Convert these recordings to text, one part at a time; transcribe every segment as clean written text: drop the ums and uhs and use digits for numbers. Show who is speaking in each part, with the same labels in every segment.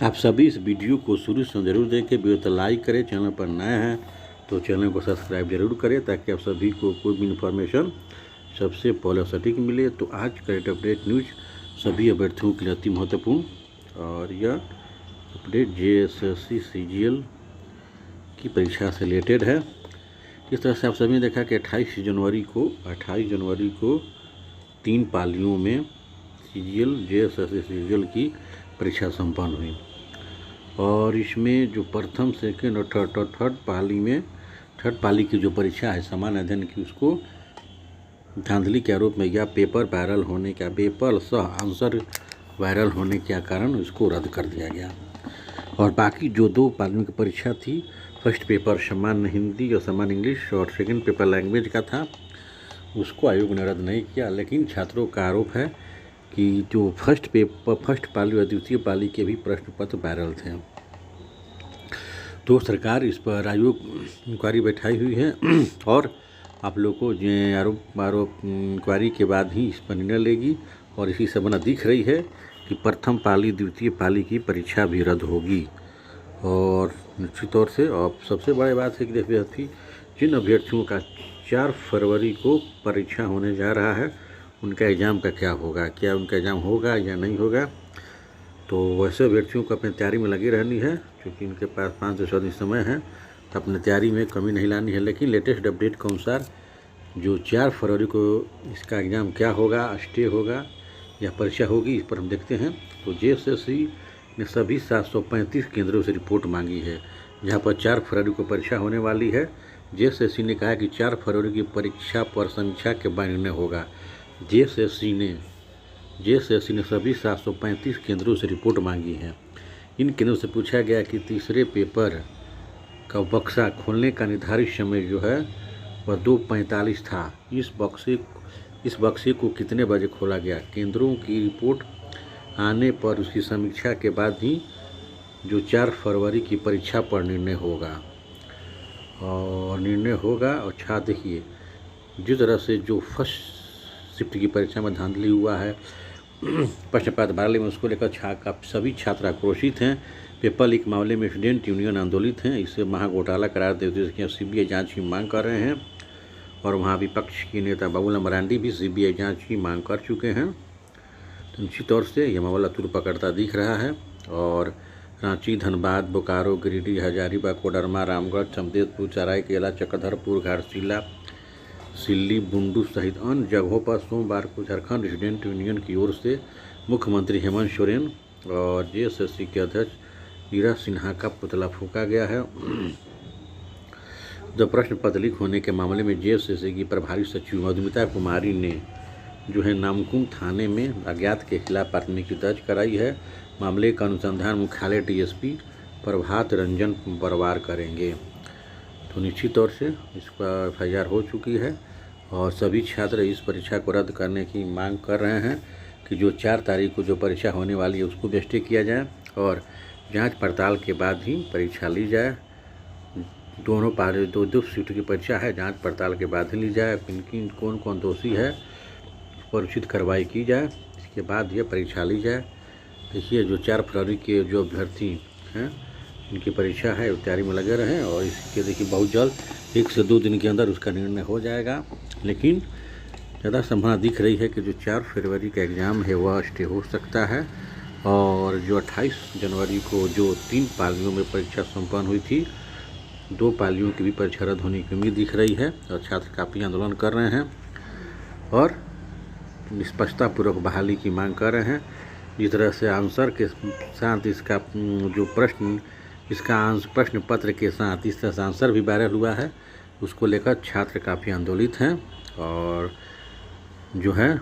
Speaker 1: आप सभी इस वीडियो को शुरू से ज़रूर देखें, वीडियो तो लाइक करें, चैनल पर नए हैं तो चैनल को सब्सक्राइब जरूर करें ताकि आप सभी को कोई भी इन्फॉर्मेशन सबसे पहले सटीक मिले। तो आज करेंट अपडेट न्यूज सभी अभ्यर्थियों के लिए अति महत्वपूर्ण और यह अपडेट JSSC CGL की परीक्षा से रिलेटेड है। इस तरह से आप सभी ने देखा कि 28 जनवरी को 3 पालियों में JSSC CGL की परीक्षा संपन्न हुई और इसमें जो प्रथम सेकेंड और थर्ड पाली की जो परीक्षा है सामान्य अध्ययन की, उसको धांधली के आरोप में या पेपर सह आंसर वायरल होने के कारण उसको रद्द कर दिया गया। और बाकी जो 2 पालियों की परीक्षा थी, फर्स्ट पेपर सामान्य हिंदी और सामान्य इंग्लिश और सेकेंड पेपर लैंग्वेज का था, उसको आयोग ने रद्द नहीं किया। लेकिन छात्रों का आरोप है कि जो फर्स्ट पाली और द्वितीय पाली के भी प्रश्न पत्र वायरल थे। तो सरकार इस पर आयोग इंक्वायरी बैठाई हुई है और आप लोग को आरोप इंक्वायरी के बाद ही इस पर निर्णय लेगी। और इसी से बना दिख रही है कि प्रथम पाली द्वितीय पाली की परीक्षा भी रद्द होगी। और निश्चित तौर से अब सबसे बड़ी बात है कि जिन अभ्यर्थियों का 4 फरवरी को परीक्षा होने जा रहा है, उनका एग्ज़ाम का क्या होगा, क्या उनका एग्ज़ाम होगा या नहीं होगा। तो वैसे अभ्यर्थियों को अपनी तैयारी में लगी रहनी है, क्योंकि उनके पास 5 से 6 दिन समय है, तो अपनी तैयारी में कमी नहीं लानी है। लेकिन लेटेस्ट अपडेट के अनुसार जो 4 फरवरी को इसका एग्ज़ाम क्या होगा, स्टे होगा या परीक्षा होगी, इस पर हम देखते हैं। तो JSSC ने सभी 735 केंद्रों से रिपोर्ट मांगी है, जहाँ पर 4 फरवरी को परीक्षा होने वाली है। JSSC ने कहा कि 4 फरवरी की परीक्षा पर समीक्षा के बाद निर्णय होगा। JSSC ने सभी 735 केंद्रों से रिपोर्ट मांगी है। इन केंद्रों से पूछा गया कि तीसरे पेपर का बक्सा खोलने का निर्धारित समय जो है वह 2:45 था। इस बक्से को कितने बजे खोला गया। केंद्रों की रिपोर्ट आने पर उसकी समीक्षा के बाद ही जो 4 फरवरी की परीक्षा पर निर्णय होगा। और छात्र देखिए, जिस तरह से जो फर्स्ट शिफ्ट की परीक्षा में धांधली हुआ है प्रश्न पत्र वाले में, उसको लेकर सभी छात्र आक्रोशित हैं। पेपर लीक मामले में स्टूडेंट यूनियन आंदोलित हैं। इससे महाघोटाला करार देते हुए CBI जांच की मांग कर रहे हैं। और वहाँ विपक्ष के नेता बाबूलाल मरांडी भी CBI जांच की मांग कर चुके हैं। तो निश्चित तौर से यह मामला तुर पकड़ता दिख रहा है। और रांची, धनबाद, बोकारो, गिरिडीह, हजारीबाग, कोडरमा, रामगढ़, समदेवपुर, सरायकेला, चक्रधरपुर, घाटशिला, सिल्ली, बुंडू सहित अन्य जगहों पर सोमवार को झारखंड स्टूडेंट यूनियन की ओर से मुख्यमंत्री हेमंत सोरेन और JSSC के अध्यक्ष नीरज सिन्हा का पुतला फूंका गया है। जब प्रश्न पत्र लीक होने के मामले में JSSC की प्रभारी सचिव मधुमिता कुमारी ने जो है नामकुम थाने में अज्ञात के खिलाफ प्राथमिकी दर्ज कराई है। मामले का अनुसंधान मुख्यालय DSP प्रभात रंजन बरवार करेंगे। तो निश्चित तौर से इस पर FIR हो चुकी है और सभी छात्र इस परीक्षा को रद्द करने की मांग कर रहे हैं कि जो 4 तारीख को जो परीक्षा होने वाली है उसको भी स्टे किया जाए और जांच पड़ताल के बाद ही परीक्षा ली जाए। दोनों पारी 2 शिफ्ट की परीक्षा है, जांच पड़ताल के बाद ही ली जाए। कौन कौन दोषी है उस पर उचित कार्रवाई की जाए, इसके बाद यह परीक्षा ली जाए। देखिए, जो 4 फरवरी के जो अभ्यर्थी हैं इनकी परीक्षा है, तैयारी में लगे रहें और इसके देखिए बहुत जल्द 1 से 2 दिन के अंदर उसका निर्णय हो जाएगा। लेकिन ज़्यादा संभावना दिख रही है कि जो 4 फरवरी का एग्ज़ाम है वह स्टे हो सकता है। और जो 28 जनवरी को जो 3 पालियों में परीक्षा संपन्न हुई थी, 2 पालियों की भी परीक्षा रद्द होने की उम्मीद दिख रही है और छात्र काफ़ी आंदोलन कर रहे हैं और निष्पक्षतापूर्वक बहाली की मांग कर रहे हैं। जिस तरह से आंसर के साथ इसका जो प्रश्न पत्र के साथ इस तरह से आंसर भी वायरल हुआ है, उसको लेकर छात्र काफ़ी आंदोलित हैं और जो है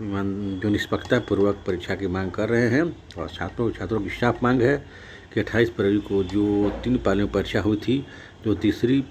Speaker 1: जो निष्पक्षतापूर्वक परीक्षा की मांग कर रहे हैं। और छात्रों की साफ मांग है कि 28 फरवरी को जो 3 पालियों में परीक्षा हुई थी, जो तीसरी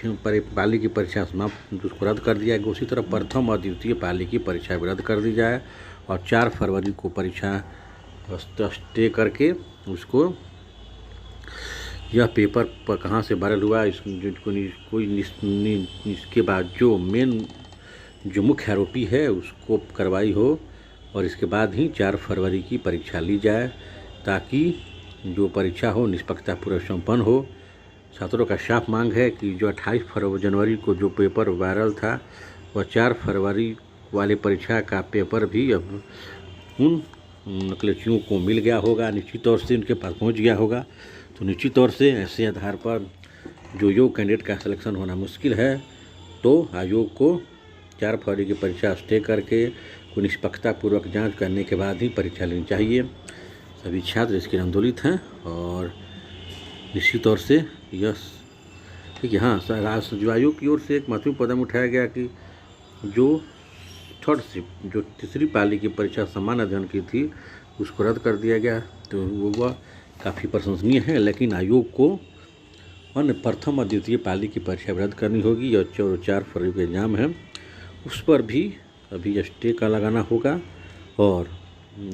Speaker 1: पाली की परीक्षा समाप्त उसको रद्द कर दिया गया। उसी तरह प्रथम और द्वितीय पाली की परीक्षा भी रद्द कर दी जाए और 4 फरवरी को परीक्षा स्टे करके उसको यह पेपर पर कहाँ से वायरल हुआ इसके बाद जो मुख्य आरोपी है उसको कार्रवाई हो और इसके बाद ही 4 फरवरी की परीक्षा ली जाए, ताकि जो परीक्षा हो निष्पक्षतापूर्वक संपन्न हो। छात्रों का साफ मांग है कि जो 28 जनवरी को जो पेपर वायरल था वह 4 फरवरी वाले परीक्षा का पेपर भी अब उन नकलचियों को मिल गया होगा, निश्चित तौर से उनके पास पहुंच गया होगा। तो निश्चित तौर से ऐसे आधार पर जो योग कैंडिडेट का सिलेक्शन होना मुश्किल है, तो आयोग को 4 फरवरी की परीक्षा स्टे करके कोई निष्पक्षतापूर्वक जांच करने के बाद ही परीक्षा लेनी चाहिए। सभी छात्र इसके आंदोलित हैं और निश्चित तौर से यह ठीक है। हाँ, राष्ट्र जो आयोग की ओर से एक महत्वपूर्ण कदम उठाया गया कि जो थर्ड शिफ्ट जो तीसरी पाली की परीक्षा सामान्य अध्ययन की थी उसको रद्द कर दिया गया। तो वह काफ़ी प्रशंसनीय है, लेकिन आयोग को अन्य प्रथम और द्वितीय पाली की परीक्षा रद्द करनी होगी और 4 फरवरी का एग्जाम है उस पर भी अभी स्टे का लगाना होगा और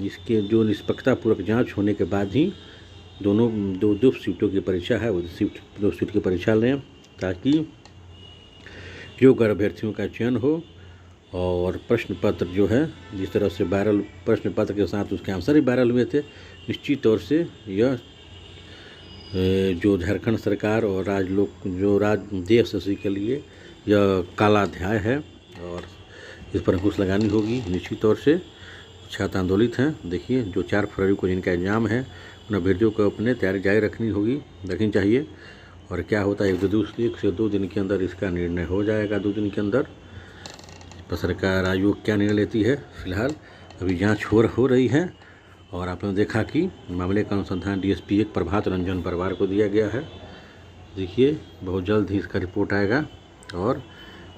Speaker 1: इसके जो निष्पक्षतापूर्वक जांच होने के बाद ही दो शिफ्टों की परीक्षा है वो दो शिफ्ट की परीक्षा लें, ताकि योग्य अभ्यर्थियों का चयन हो। और प्रश्न पत्र जो है जिस तरह से वायरल प्रश्न पत्र के साथ उसके आंसर ही वायरल हुए थे, निश्चित तौर से यह जो झारखंड सरकार और JSSC के लिए यह काला अध्याय है और इस पर अंकुश लगानी होगी। निश्चित तौर से छात्र आंदोलित हैं। देखिए, जो 4 फरवरी को जिनका एग्जाम है उन अभ्यर्थियों को अपने तैयारी जारी रखनी चाहिए। और क्या होता है, 1 से 2 दिन के अंदर इसका निर्णय हो जाएगा। 2 दिन के अंदर सरकार आयोग क्या निर्णय लेती है, फिलहाल अभी जांच हो रही है। और आपने देखा कि मामले का अनुसंधान DSP 1 प्रभात रंजन परवार को दिया गया है। देखिए, बहुत जल्द ही इसका रिपोर्ट आएगा और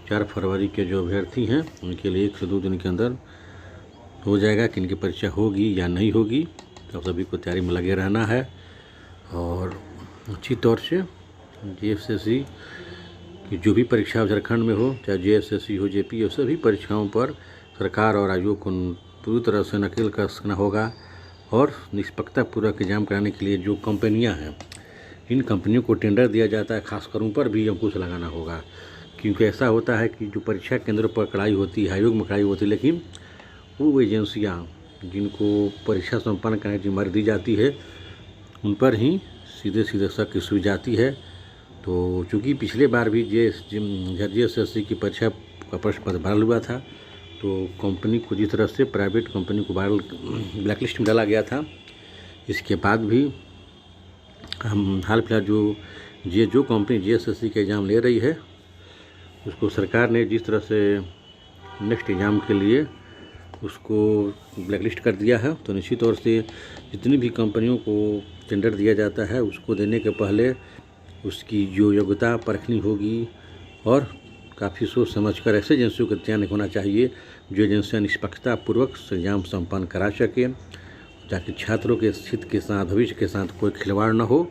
Speaker 1: 4 फरवरी के जो अभ्यर्थी हैं उनके लिए 1 से 2 दिन के अंदर हो जाएगा कि इनकी परीक्षा होगी या नहीं होगी। तो सभी को तैयारी में लगे रहना है और अच्छी तौर से JSSC की जो भी परीक्षा झारखंड में हो, चाहे JSSC हो, JP हो, सभी परीक्षाओं पर सरकार और आयोग को पूरी तरह से नकेल कसना होगा और निष्पक्षतापूर्वक एग्जाम कराने के लिए जो कंपनियां हैं, इन कंपनियों को टेंडर दिया जाता है, खासकर उन पर भी अंकुश लगाना होगा। क्योंकि ऐसा होता है कि जो परीक्षा केंद्रों पर कड़ाई होती है, आयोग में कड़ाई होती है, लेकिन वो एजेंसियां जिनको परीक्षा संपन्न करने की जिम्मेदारी दी जाती है उन पर ही सीधे शक सुई जाती है। तो चूँकि पिछले बार भी JSSC की परीक्षा का प्रश्न पत्र वायरल हुआ था, तो कंपनी को जिस तरह से प्राइवेट कंपनी को ब्लैकलिस्ट में डाला गया था, इसके बाद भी हम हाल फिलहाल जो कंपनी JSSC के एग्ज़ाम ले रही है उसको सरकार ने जिस तरह से नेक्स्ट एग्ज़ाम के लिए उसको ब्लैकलिस्ट कर दिया है। तो निश्चित तौर से जितनी भी कंपनियों को टेंडर दिया जाता है उसको देने के पहले उसकी जो योग्यता परखनी होगी और काफ़ी सोच समझकर ऐसे एजेंसियों का चयन होना चाहिए जो एजेंसियाँ निष्पक्षतापूर्वक एग्जाम संपन्न करा सकें, ताकि छात्रों के हित के साथ, भविष्य के साथ कोई खिलवाड़ न हो।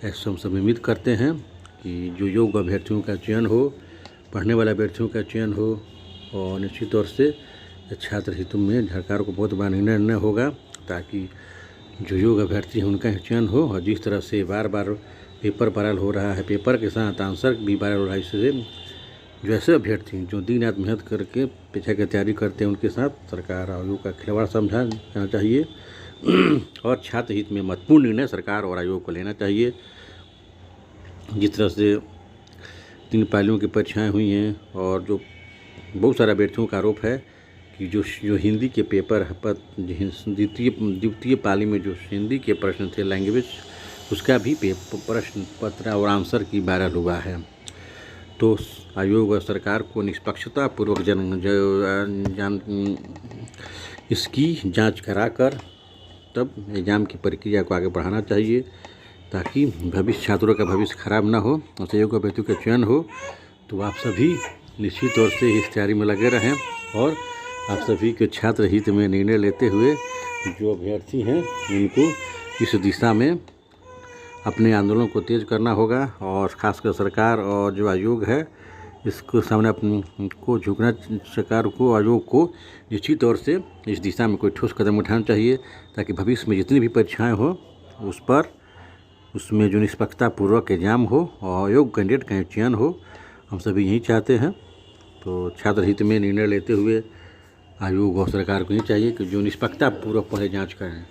Speaker 1: ऐसा हम सब उम्मीद करते हैं कि जो योग्य अभ्यर्थियों का चयन हो, पढ़ने वाले अभ्यर्थियों का चयन हो और निश्चित तौर से छात्र हितों में सरकार को बहुत बड़ा निर्णय होगा, ताकि जो योग्य अभ्यर्थी हैं उनका चयन हो। और जिस तरह से बार बार पेपर वायरल हो रहा है, पेपर के साथ आंसर भी वायरल हो रहा है, इससे जो ऐसे अभ्यर्थी जो दिन रात मेहनत करके परीक्षा की तैयारी करते हैं उनके साथ सरकार आयोग का खिलवाड़ समझाना चाहिए और छात्र हित में महत्वपूर्ण निर्णय सरकार और आयोग को लेना चाहिए। जिस तरह से 3 पालियों की परीक्षाएँ हुई हैं और जो बहुत सारे अभ्यर्थियों का आरोप है कि जो हिंदी के पेपर पर द्वितीय पाली में जो हिंदी के प्रश्न थे लैंग्वेज, उसका भी प्रश्न पत्र और आंसर की वायरल हुआ है। तो आयोग और सरकार को निष्पक्षतापूर्वक इसकी जांच कराकर तब एग्जाम की प्रक्रिया को आगे बढ़ाना चाहिए, ताकि भविष्य छात्रों का भविष्य खराब ना हो और योग्य अभ्यर्थियों का चयन हो। तो आप सभी निश्चित तौर से इस तैयारी में लगे रहें और आप सभी के छात्र हित में निर्णय लेते हुए जो अभ्यर्थी हैं उनको इस दिशा में अपने आंदोलन को तेज करना होगा और खासकर सरकार और जो आयोग है इसको सामने अपने को झुकना, सरकार को, आयोग को निश्चित तौर से इस दिशा में कोई ठोस कदम उठाना चाहिए, ताकि भविष्य में जितनी भी परीक्षाएं हो उसमें जो निष्पक्षतापूर्वक एग्जाम हो और योग्य कैंडिडेट का चयन हो। हम सभी यही चाहते हैं। तो छात्र हित में निर्णय लेते हुए आयोग और सरकार को यही चाहिए कि जो निष्पक्षतापूर्वक पहले जाँच करें।